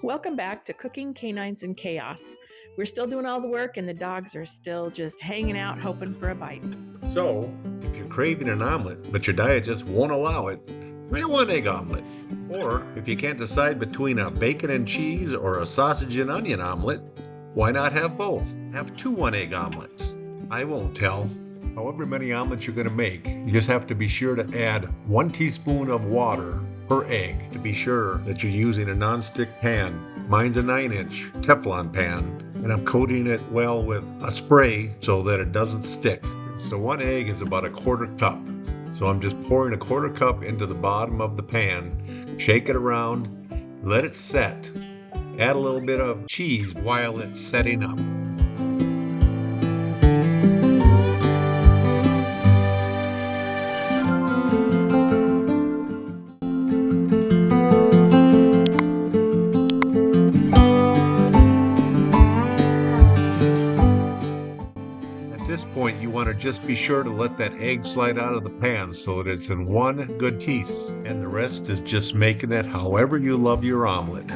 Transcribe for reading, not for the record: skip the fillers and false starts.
Welcome back to Cooking Canines in Chaos. We're still doing all the work, and the dogs are still just hanging out, hoping for a bite. So, if you're craving an omelet, but your diet just won't allow it, try a one-egg omelet. Or, if you can't decide between a bacon and cheese or a sausage and onion omelet, why not have both? Have two one-egg omelets. I won't tell. However many omelets you're going to make, you just have to be sure to add 1 teaspoon of water per egg to be sure that you're using a non-stick pan. Mine's a 9-inch Teflon pan, and I'm coating it well with a spray so that it doesn't stick. So 1 egg is about a 1/4 cup. So I'm just pouring a 1/4 cup into the bottom of the pan, shake it around, let it set. Add a little bit of cheese while it's setting up. At this point, you want to just be sure to let that egg slide out of the pan so that it's in one good piece, and the rest is just making it however you love your omelet.